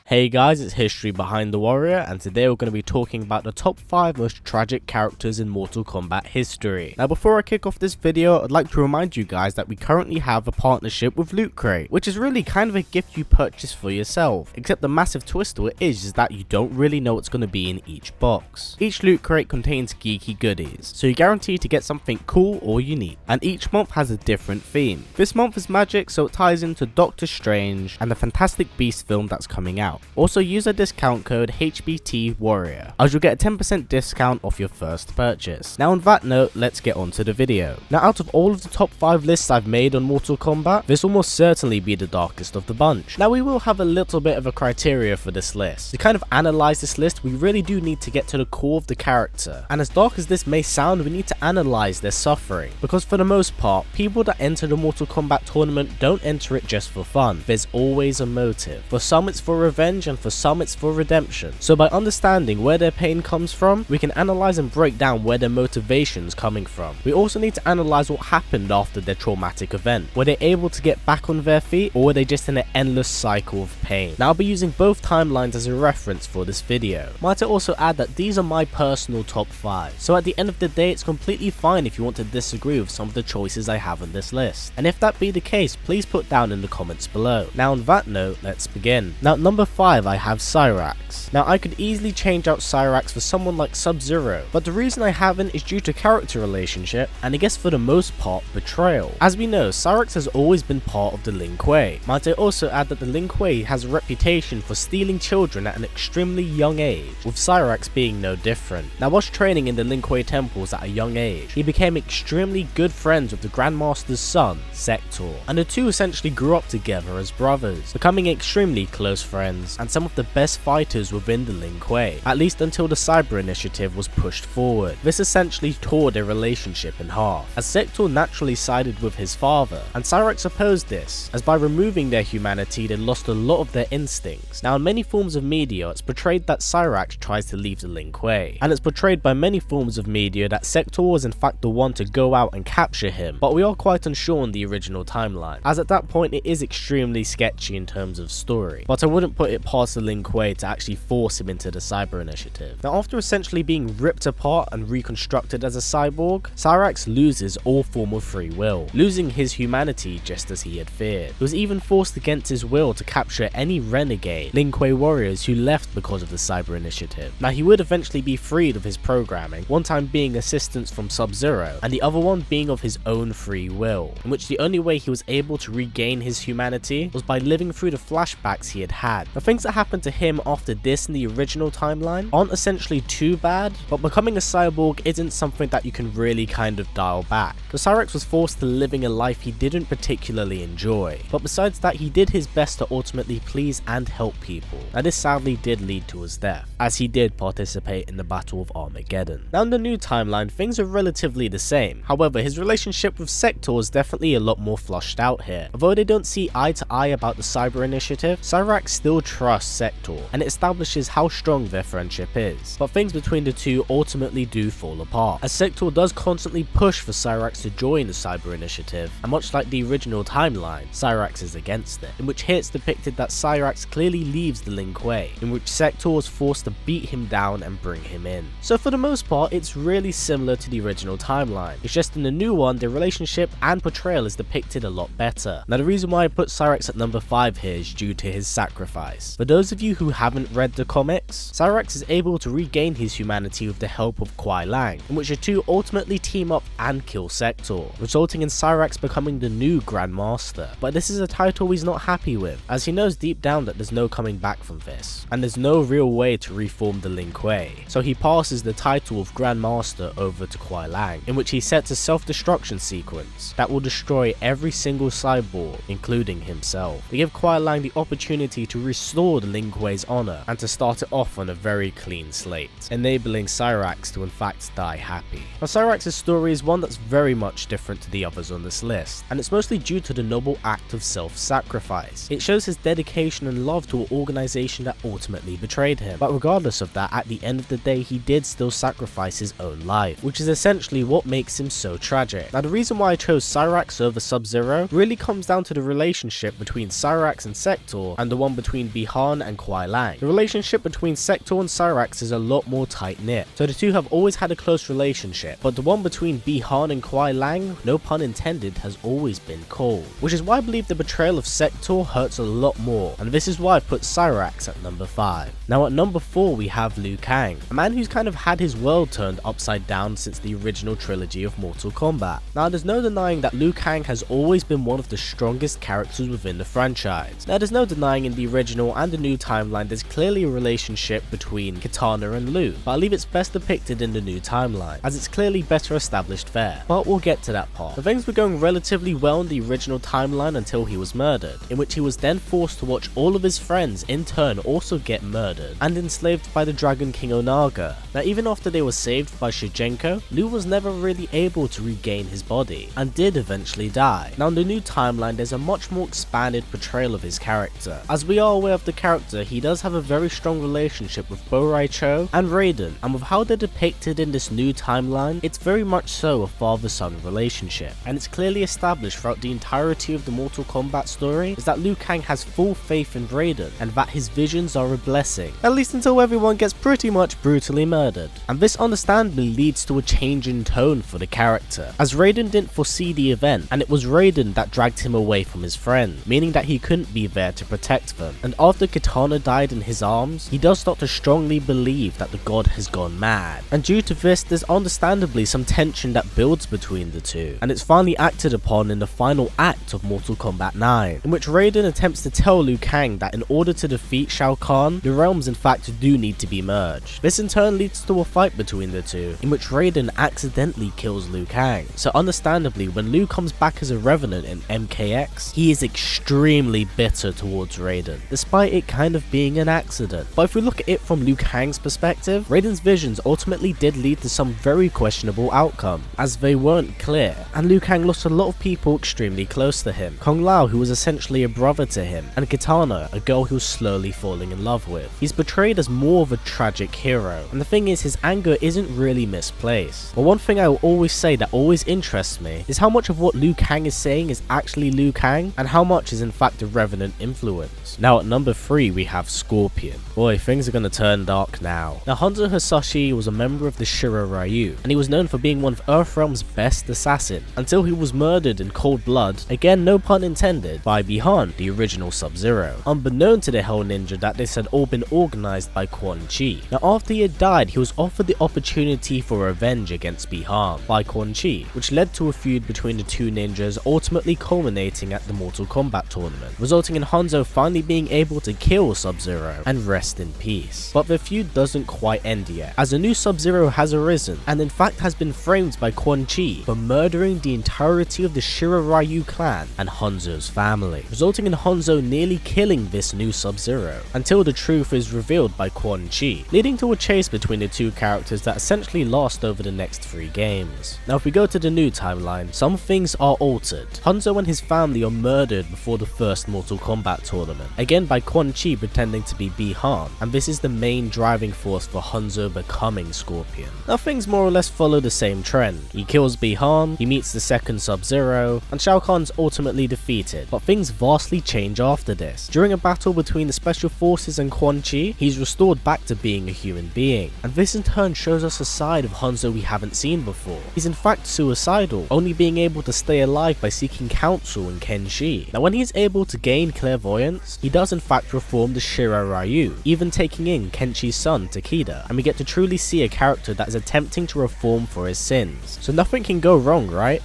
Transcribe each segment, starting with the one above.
Hey guys, it's History Behind the Warrior, and today we're going to be talking about the top 5 most tragic characters in Mortal Kombat history. Now before I kick off this video, I'd like to remind you guys that we currently have a partnership with Loot Crate, which is really kind of a gift you purchase for yourself, except the massive twist to it is that you don't really know what's going to be in each box. Each Loot Crate contains geeky goodies, so you're guaranteed to get something cool or unique, and each month has a different theme. This month is magic, so it ties into Doctor Strange and the Fantastic Beasts film that's coming out. Also use a discount code HBTWarrior as you'll get a 10% discount off your first purchase. Now on that note, let's get on to the video. Now out of all of the top 5 lists I've made on Mortal Kombat, this will most certainly be the darkest of the bunch. Now we will have a little bit of a criteria for this list. To kind of analyze this list, we really do need to get to the core of the character, and as dark as this may sound, we need to analyze their suffering, because for the most part, people that enter the Mortal Kombat tournament don't enter it just for fun. There's always a motive. For some it's for revenge, and for some it's for redemption. So by understanding where their pain comes from, we can analyze and break down where their motivation's coming from. We also need to analyze what happened after their traumatic event. Were they able to get back on their feet, or were they just in an endless cycle of pain? Now I'll be using both timelines as a reference for this video. Might I also add that these are my personal top 5, so at the end of the day it's completely fine if you want to disagree with some of the choices I have on this list, and if that be the case, please put down in the comments below. Now on that note, let's begin. Now number 5 I have Cyrax. Now I could easily change out Cyrax for someone like Sub-Zero, but the reason I haven't is due to character relationship, and I guess for the most part betrayal. As we know, Cyrax has always been part of the Lin Kuei. Might I also add that the Lin Kuei has a reputation for stealing children at an extremely young age, with Cyrax being no different. Now whilst training in the Lin Kuei temples at a young age, he became extremely good friends with the Grandmaster's son, Sector, and the two essentially grew up together as brothers, becoming extremely close friends and some of the best fighters within the Lin Kuei, at least until the Cyber Initiative was pushed forward. This essentially tore their relationship in half, as Sector naturally sided with his father, and Cyrax opposed this, as by removing their humanity they lost a lot of their instincts. Now in many forms of media it's portrayed that Cyrax tries to leave the Lin Kuei, and it's portrayed by many forms of media that Sector was in fact the one to go out and capture him, but we are quite unsure on the original timeline, as at that point it is extremely sketchy in terms of story, but I wouldn't put it past the Lin Kuei to actually force him into the Cyber Initiative. Now after essentially being ripped apart and reconstructed as a cyborg, Cyrax loses all form of free will, losing his humanity just as he had feared. He was even forced against his will to capture any renegade Lin Kuei warriors who left because of the Cyber Initiative. Now he would eventually be freed of his programming, one time being assistance from Sub-Zero, and the other one being of his own free will, in which the only way he was able to regain his humanity was by living through the flashbacks he had had. The things that happened to him after this in the original timeline aren't essentially too bad, but becoming a cyborg isn't something that you can really kind of dial back. So Cyrax was forced to living a life he didn't particularly enjoy, but besides that he did his best to ultimately please and help people. Now this sadly did lead to his death, as he did participate in the Battle of Armageddon. Now in the new timeline things are relatively the same, however his relationship with Sector is definitely a lot more flushed out here. Although they don't see eye to eye about the Cyber Initiative, Cyrax still trusts Sector, and it establishes how strong their friendship is, but things between the two ultimately do fall apart, as Sector does constantly push for Cyrax to join the Cyber Initiative, and much like the original timeline, Cyrax is against it, in which here it's depicted that Cyrax clearly leaves the Lin Kuei, in which Sector was forced to beat him down and bring him in. So for the most part it's really similar to the original timeline, it's just in the new one the relationship and portrayal is depicted a lot better. Now the reason why I put Cyrax at number 5 here is due to his sacrifice. For those of you who haven't read the comics, Cyrax is able to regain his humanity with the help of Kuai Lang, in which the two ultimately team up and kill Sector, resulting in Cyrax becoming the new Grandmaster. But this is a title he's not happy with, as he knows deep down that there's no coming back from this, and there's no real way to reform the Lin Kuei. So he passes the title of Grandmaster over to Kuai Lang, in which he sets a self-destruction sequence that will destroy every single cyborg, including himself. They give Kuai Lang the opportunity to restore the Lin Kuei's honor and to start it off on a very clean slate, enabling Cyrax to in fact die happy. Now Cyrax's story is one that's very much different to the others on this list, and it's mostly due to the noble act of self-sacrifice. It shows his dedication and love to an organization that ultimately betrayed him, but regardless of that, at the end of the day he did still sacrifice his own life, which is essentially what makes him so tragic. Now the reason why I chose Cyrax over Sub-Zero really comes down to the relationship between Cyrax and Sector, and the one between Bi-Han and Kuai Lang. The relationship between Sector and Cyrax is a lot more tight-knit, so the two have always had a close relationship, but the one between Bi-Han and Kuai Lang, no pun intended, has always been cold, which is why I believe the betrayal of Sector hurts a lot more, and this is why I've put Cyrax at number 5. Now at number 4 we have Liu Kang, a man who's kind of had his world turned upside down since the original trilogy of Mortal Kombat. Now there's no denying that Liu Kang has always been one of the strongest characters within the franchise. Now there's no denying in the original and the new timeline there's clearly a relationship between Kitana and Liu, but I believe it's best depicted in the new timeline, as it's clearly better established there. But we'll get to that part. The things were going relatively well in the original timeline until he was murdered, in which he was then forced to watch all of his friends in turn also get murdered and enslaved by the Dragon King Onaga. Now even after they were saved by Shigenko, Liu was never really able to regain his body and did eventually die. Now in the new timeline there's a much more expanded portrayal of his character. As we are aware of the character, he does have a very strong relationship with Bo Rai Cho and Raiden, and with how they're depicted in this new timeline, it's very much so a father-son relationship, and it's clearly established throughout the entirety of the Mortal Kombat story is that Liu Kang has full faith in Raiden and that his visions are a blessing, at least until everyone gets pretty much brutally murdered. And this understandably leads to a change in tone for the character, as Raiden didn't foresee the event and it was Raiden that dragged him away from his friend, meaning that he couldn't be there to protect them. And after Kitana died in his arms, he does start to strongly believe that the god has gone mad, and due to this there's understandably some tension that builds between the two, and it's finally acted upon in the final act of Mortal Kombat 9, in which Raiden attempts to tell Liu Kang that in order to defeat Shao Kahn, the realms in fact do need to be merged. This in turn leads to a fight between the two, in which Raiden accidentally kills Liu Kang. So understandably, when Liu comes back as a Revenant in MKX, he is extremely bitter towards Raiden, despite it kind of being an accident. But if we look at it from Liu Kang's perspective, Raiden's visions ultimately did lead to some very questionable outcome, as they weren't clear, and Liu Kang lost a lot of people extremely close to him. Kung Lao, who was essentially a brother to him, and Kitana, a girl he was slowly falling in love with. He's portrayed as more of a tragic hero, and the thing is, his anger isn't really misplaced. But one thing I will always say that always interests me is how much of what Liu Kang is saying is actually Liu Kang, and how much is in fact a Revenant influence. Now at number 3 we have Scorpion. Boy, things are gonna turn dark now. Now Hanzo Hasashi was a member of the Shira Ryu, and he was known for being one of Earthrealm's best assassin, until he was murdered in cold blood, again no pun intended, by Bi-Han, the original Sub-Zero, unbeknown to the Hell Ninja that this had all been organized by Quan Chi. Now after he had died, he was offered the opportunity for revenge against Bi-Han by Quan Chi, which led to a feud between the two ninjas, ultimately culminating at the Mortal Kombat tournament, resulting in Hanzo finally being able to kill Sub-Zero and rest in peace. But the feud doesn't quite end yet, as a new Sub-Zero has arisen, and in fact has been framed by Quan Chi for murdering the entirety of the Shira Ryu clan and Hanzo's family, resulting in Hanzo nearly killing this new Sub-Zero, until the truth is revealed by Quan Chi, leading to a chase between the two characters that essentially last over the next 3 games. Now if we go to the new timeline, some things are altered. Hanzo and his family are murdered before the first Mortal Kombat tournament, again by Quan Chi pretending to be Bi-Han, and this is the main driving force for Hanzo becoming Scorpion. Now things more or less follow the same trend. He kills Bi-Han, he meets the second Sub-Zero, and Shao Kahn's ultimately defeated, but things vastly change after this. During a battle between the Special Forces and Quan Chi, he's restored back to being a human being, and this in turn shows us a side of Hanzo we haven't seen before. He's in fact suicidal, only being able to stay alive by seeking counsel in Kenshi. Now when he is able to gain clairvoyance, he does in fact reform the Shira Ryu, even taking in Kenshi's son Takeda, and we get to truly see a character that is attempting to reform for his sins. So nothing can go wrong, right?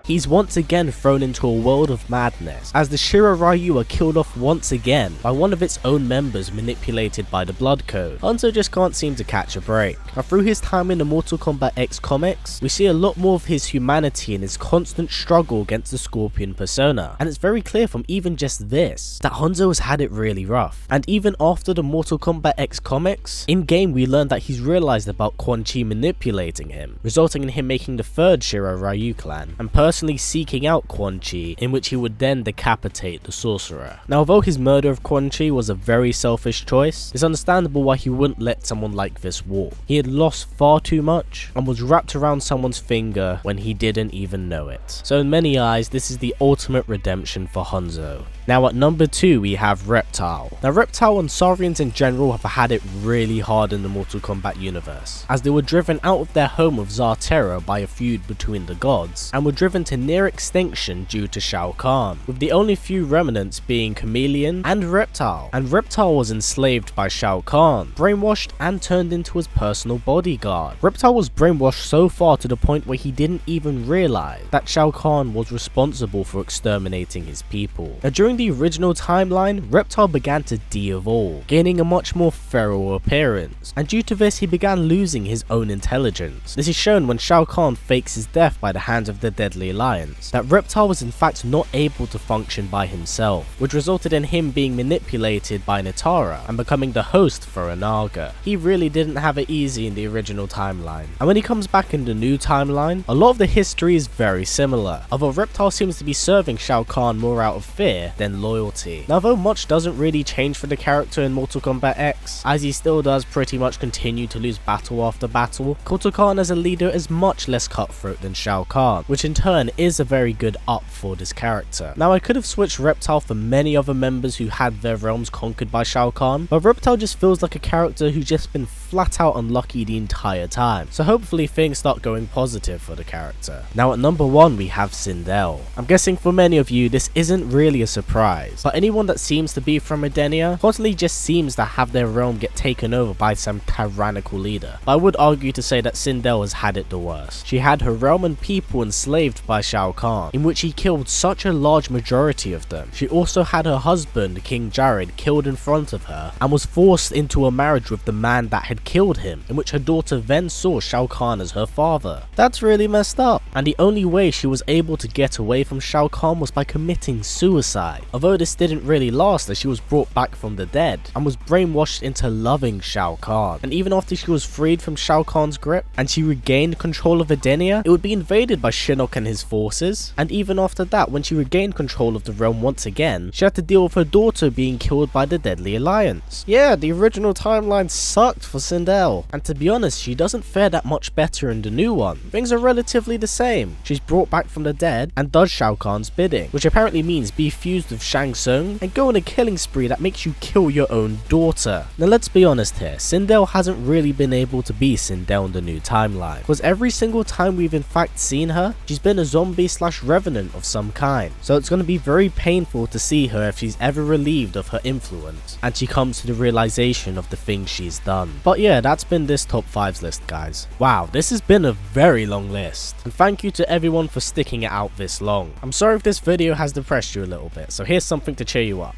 He's once again thrown into a world of madness, as the Shira Ryu are killed off once again by one of its own members manipulated by the Blood Code. Hanzo just can't seem to catch a break. Now through his time in the Mortal Kombat X comics, we see a lot more of his humanity and his constant struggle against the Scorpion persona, and it's very clear from even just this, that Hanzo has had it really rough. And even after the Mortal Kombat X comics, in game we learn that he's realized about Quan Chi manipulating him, resulting in him making the third Shira Ryu clan, and personally constantly seeking out Quan Chi, in which he would then decapitate the sorcerer. Now, although his murder of Quan Chi was a very selfish choice, it's understandable why he wouldn't let someone like this walk. He had lost far too much and was wrapped around someone's finger when he didn't even know it. So in many eyes, this is the ultimate redemption for Hanzo. Now at number 2 we have Reptile. Now Reptile and Saurians in general have had it really hard in the Mortal Kombat universe, as they were driven out of their home of Zarterra by a feud between the gods, and were driven to near extinction due to Shao Kahn, with the only few remnants being Chameleon and Reptile. And Reptile was enslaved by Shao Kahn, brainwashed and turned into his personal bodyguard. Reptile was brainwashed so far to the point where he didn't even realize that Shao Kahn was responsible for exterminating his people. Now during the original timeline, Reptile began to de-evolve, gaining a much more feral appearance, and due to this he began losing his own intelligence. This is shown when Shao Kahn fakes his death by the hands of the Deadly Alliance, that Reptile was in fact not able to function by himself, which resulted in him being manipulated by Nitara and becoming the host for Anaga. He really didn't have it easy in the original timeline, and when he comes back in the new timeline, a lot of the history is very similar, although Reptile seems to be serving Shao Kahn more out of fear than loyalty. Now though much doesn't really change for the character in Mortal Kombat X, as he still does pretty much continue to lose battle after battle, Kotal Kahn as a leader is much less cutthroat than Shao Kahn, which in turn is a very good up for this character. Now I could have switched Reptile for many other members who had their realms conquered by Shao Kahn, but Reptile just feels like a character who's just been flat out unlucky the entire time, so hopefully things start going positive for the character. Now at number 1 we have Sindel. I'm guessing for many of you this isn't really a surprise, but anyone that seems to be from Edenia constantly just seems to have their realm get taken over by some tyrannical leader. But I would argue to say that Sindel has had it the worst. She had her realm and people enslaved by Shao Kahn, in which he killed such a large majority of them. She also had her husband, King Jared, killed in front of her, and was forced into a marriage with the man that had killed him, in which her daughter then saw Shao Kahn as her father. That's really messed up, and the only way she was able to get away from Shao Kahn was by committing suicide. Although this didn't really last, as she was brought back from the dead and was brainwashed into loving Shao Kahn. And even after she was freed from Shao Kahn's grip and she regained control of Edenia, it would be invaded by Shinnok and his forces. And even after that, when she regained control of the realm once again, she had to deal with her daughter being killed by the Deadly Alliance. Yeah, the original timeline sucked for Sindel, and to be honest, she doesn't fare that much better in the new one. Things are relatively the same. She's brought back from the dead and does Shao Kahn's bidding, which apparently means be fused with Shang Tsung and go on a killing spree that makes you kill your own daughter. Now let's be honest here, Sindel hasn't really been able to be Sindel in the new timeline, because every single time we've in fact seen her, she's been a zombie / revenant of some kind. So it's going to be very painful to see her if she's ever relieved of her influence and she comes to the realization of the things she's done. But yeah, that's been this top 5s list, guys. Wow, this has been a very long list, and thank you to everyone for sticking it out this long. I'm sorry if this video has depressed you a little bit, so here's something to cheer you up.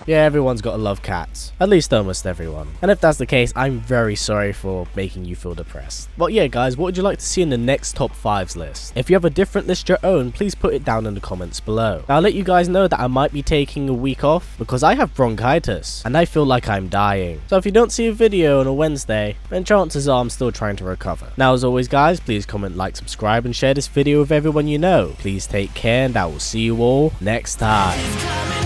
Yeah, everyone's gotta love cats. At least almost everyone. And if that's the case, I'm very sorry for making you feel depressed. But yeah guys, what would you like to see in the next top 5s list? If you have a different list your own, please put it down in the comments below. Now I'll let you guys know that I might be taking a week off because I have bronchitis and I feel like I'm dying. So if you don't see a video on a Wednesday, then chances are I'm still trying to recover. Now as always guys, please comment, like, subscribe and share this video with everyone you know. Please take care and I will see you all next time.